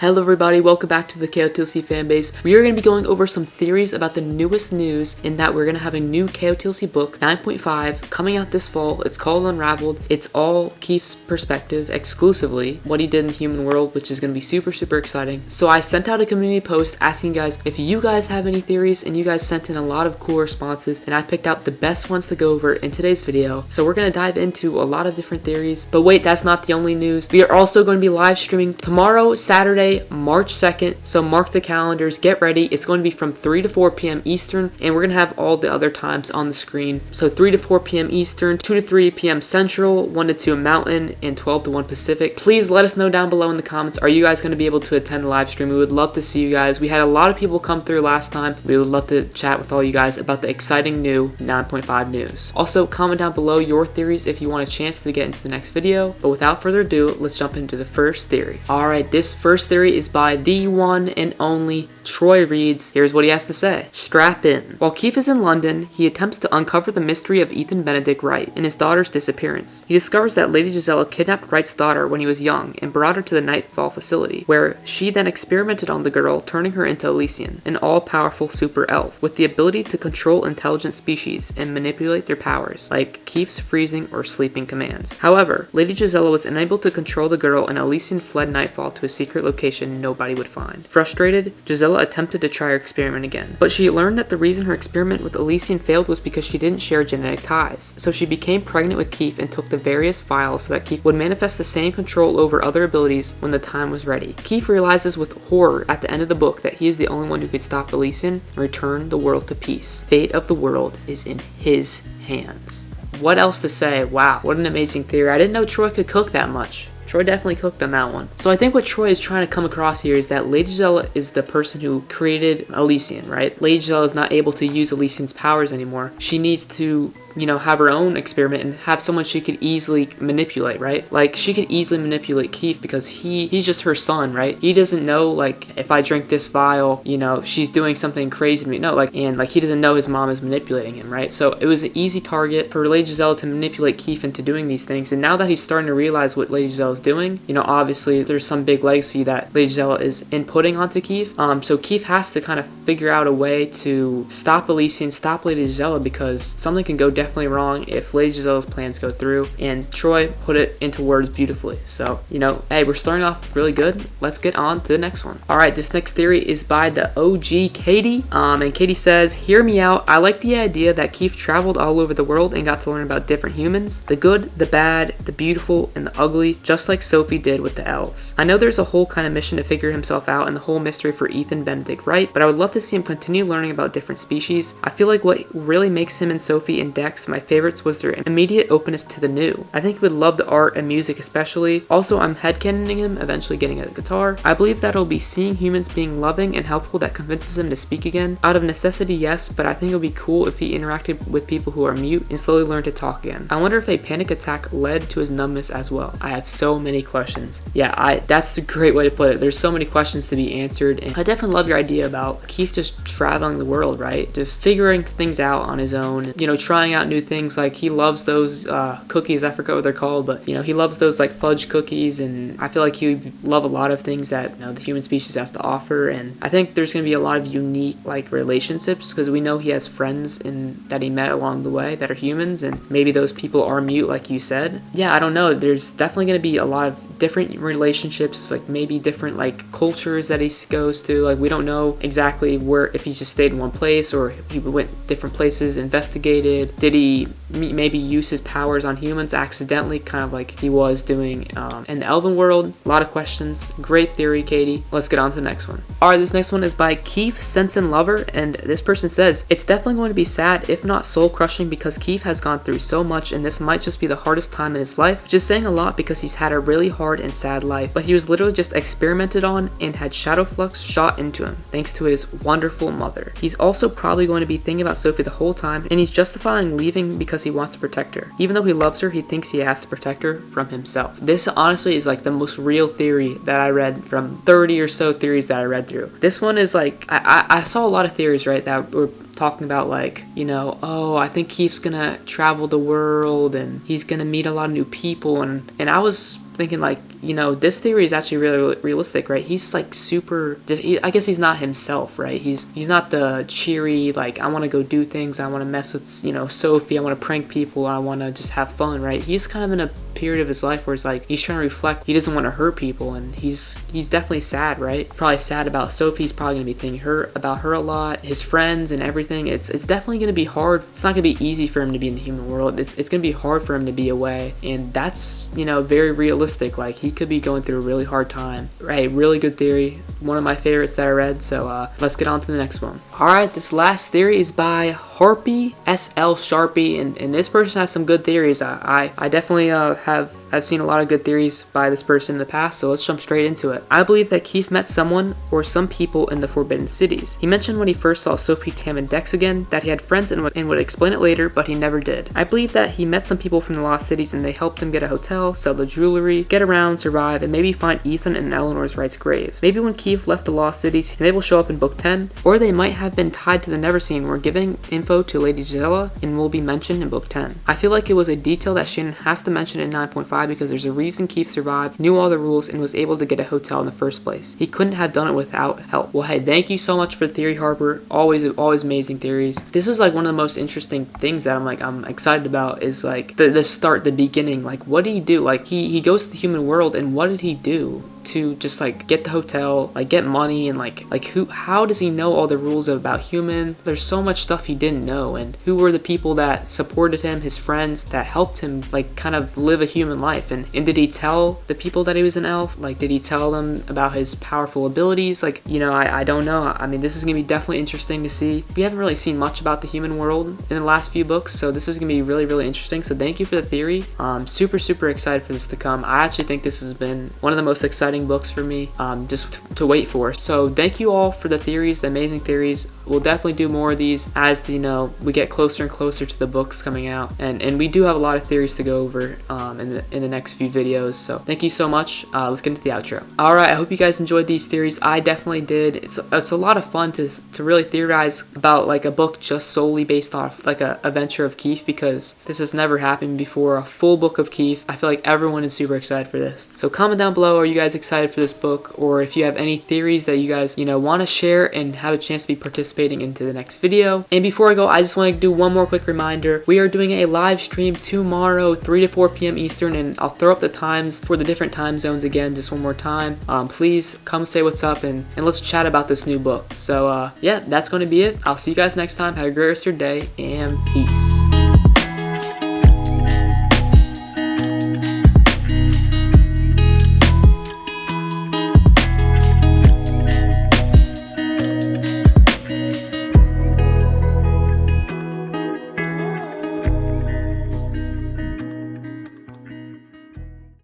Hello everybody, welcome back to the KotLC Fanbase. We are going to be going over some theories about the newest news in that we're going to have a new KotLC book, 9.5, coming out this fall. It's called Unraveled. It's all Keefe's perspective exclusively, what he did in the human world, which is going to be super exciting. So I sent out a community post asking you guys if you guys have any theories, and you guys sent in a lot of cool responses, and I picked out the best ones to go over in today's video. So we're going to dive into a lot of different theories. But wait, that's not the only news. We are also going to be live streaming tomorrow, Saturday, March 2nd, so mark the calendars, get ready. It's going to be from 3 to 4 p.m. Eastern, and we're going to have all the other times on the screen. So 3 to 4 p.m. Eastern, 2 to 3 p.m. Central, 1 to 2 Mountain, and 12 to 1 Pacific. Please let us know down below in the comments, are you guys going to be able to attend the live stream? We would love to see you guys. We had a lot of people come through last time. We would love to chat with all you guys about the exciting new 9.5 news. Also, comment down below your theories if you want a chance to get into the next video. But without further ado, let's jump into the first theory. Alright, this first theory is by the one and only Troy Reads. Here's what he has to say. Strap in. While Keefe is in London, he attempts to uncover the mystery of Ethan Benedict Wright and his daughter's disappearance. He discovers that Lady Gisela kidnapped Wright's daughter when he was young and brought her to the Nightfall facility, where she then experimented on the girl, turning her into Elysian, an all-powerful super elf with the ability to control intelligent species and manipulate their powers, like Keefe's freezing or sleeping commands. However, Lady Gisela was unable to control the girl, and Elysian fled Nightfall to a secret location nobody would find. Frustrated, Gisela attempted to try her experiment again, but she learned that the reason her experiment with Elysian failed was because she didn't share genetic ties. So she became pregnant with Keefe and took the various files so that Keefe would manifest the same control over other abilities when the time was ready. Keefe realizes with horror at the end of the book that he is the only one who could stop Elysian and return the world to peace. Fate of the world is in his hands. What else to say? Wow, what an amazing theory. I didn't know Troy could cook that much. Troy definitely cooked on that one. So I think what Troy is trying to come across here is that Lady Gisela is the person who created Elysian, right? Lady Gisela is not able to use Elysian's powers anymore. She needs to, have her own experiment and have someone she could easily manipulate, right? Like, she could easily manipulate Keefe because he's just her son, right? He doesn't know, like, if I drink this vial, she's doing something crazy to me. No, and he doesn't know his mom is manipulating him, right? So it was an easy target for Lady Gisela to manipulate Keefe into doing these things. And now that he's starting to realize what Lady Gisela is doing, obviously there's some big legacy that Lady Gisela is inputting onto Keefe. So Keefe has to kind of figure out a way to stop Elysian, stop Lady Gisela, because something can go definitely wrong if Lady Gisela's plans go through, and Troy put it into words beautifully. So, hey, we're starting off really good. Let's get on to the next one. Alright, this next theory is by the OG Katie, and Katie says, hear me out, I like the idea that Keefe traveled all over the world and got to learn about different humans, the good, the bad, the beautiful, and the ugly, just like Sophie did with the elves. I know there's a whole kind of mission to figure himself out and the whole mystery for Ethan Benedict Wright, but I would love to see him continue learning about different species. I feel like what really makes him and Sophie and Dex my favorites was their immediate openness to the new. I think he would love the art and music especially. Also, I'm headcanoning him eventually getting a guitar. I believe that it'll be seeing humans being loving and helpful that convinces him to speak again. Out of necessity, yes, but I think it would be cool if he interacted with people who are mute and slowly learned to talk again. I wonder if a panic attack led to his numbness as well. I have so many questions. Yeah, that's a great way to put it. There's so many questions to be answered, and I definitely love your idea about Keefe just traveling the world, right? Just figuring things out on his own, trying out new things. Like, he loves those cookies, I forgot what they're called, but he loves those like fudge cookies, and I feel like he would love a lot of things that the human species has to offer. And I think there's going to be a lot of unique like relationships, because we know he has friends that he met along the way that are humans, and maybe those people are mute like you said. Yeah, I don't know, there's definitely going to be a lot of different relationships, like maybe different like cultures that he goes to. Like, we don't know exactly if he just stayed in one place or he went different places, investigated. Did he maybe use his powers on humans accidentally, kind of like he was doing in the elven world? A lot of questions. Great theory, Katie. Let's get on to the next one. Alright, this next one is by Keefe Sencen Lover, and this person says, it's definitely going to be sad, if not soul crushing, because Keefe has gone through so much and this might just be the hardest time in his life, which is saying a lot because he's had a really hard and sad life, but he was literally just experimented on and had shadow flux shot into him thanks to his wonderful mother. He's also probably going to be thinking about Sophie the whole time, and he's justifying leaving because he wants to protect her. Even though he loves her, he thinks he has to protect her from himself. This honestly is like the most real theory that I read from 30 or so theories that I read through. This one is like, I saw a lot of theories, right, that were talking about like, oh, I think Keefe's gonna travel the world and he's gonna meet a lot of new people, and I was thinking like, you know, this theory is actually really realistic, right? He's like super, I guess he's not himself, right? He's not the cheery, like, I want to go do things, I want to mess with, you know, Sophie, I want to prank people, I want to just have fun, right? He's kind of in a period of his life where it's like he's trying to reflect, he doesn't want to hurt people, and he's definitely sad, right? Probably sad about Sophie. He's probably gonna be thinking about her a lot, his friends and everything. It's definitely gonna be hard. It's not gonna be easy for him to be in the human world. It's gonna be hard for him to be away, and that's, you know, very realistic. Like, he could be going through a really hard time, right? Really good theory, one of my favorites that I read. So let's get on to the next one. All right, this last theory is by Harpy SL Sharpie, and this person has some good theories. I definitely I've seen a lot of good theories by this person in the past, so let's jump straight into it. I believe that Keef met someone or some people in the Forbidden Cities. He mentioned when he first saw Sophie, Tam, and Dex again that he had friends and would explain it later, but he never did. I believe that he met some people from the Lost Cities and they helped him get a hotel, sell the jewelry, get around, survive, and maybe find Ethan and Eleanor's Wright's graves. Maybe when Keef left the Lost Cities, they will show up in book 10, or they might have been tied to the Neverseen and were giving info to Lady Gisela and will be mentioned in book 10. I feel like it was a detail that Shannon has to mention in 9.5 because there's a reason Keef survived, knew all the rules, and was able to get a hotel in the first place. He couldn't have done it without help. Well, hey, thank you so much for the theory, Harper. Always amazing theories. This is like one of the most interesting things that I'm excited about, is like the start, the beginning. Like, what did he do? Like, he goes to the human world, and what did he do to just like get the hotel, like get money, and like how does he know all the rules about human? There's so much stuff he didn't know. And who were the people that supported him, his friends that helped him like kind of live a human life? And did he tell the people that he was an elf? Like, did he tell them about his powerful abilities? Like, you know, I don't know. I mean, this is gonna be definitely interesting to see. We haven't really seen much about the human world in the last few books, so this is gonna be really interesting. So thank you for the theory. Super excited for this to come. I actually think this has been one of the most exciting books for me, just to wait for. So thank you all for the theories, the amazing theories. We'll definitely do more of these as you know, we get closer and closer to the books coming out, and we do have a lot of theories to go over in the next few videos. So thank you so much. Let's get into the outro. All right, I hope you guys enjoyed these theories. I definitely did. It's a lot of fun to really theorize about like a book just solely based off like a adventure of Keef, because this has never happened before. A full book of Keef. I feel like everyone is super excited for this. So comment down below, are you guys excited for this book, or if you have any theories that you guys, you know, want to share and have a chance to be participating into the next video. And before I go, I just want to do one more quick reminder. We are doing a live stream tomorrow, 3 to 4 p.m. Eastern, and I'll throw up the times for the different time zones again just one more time. Please come say what's up and let's chat about this new book. So yeah, that's going to be it. I'll see you guys next time. Have a great rest of your day, and peace.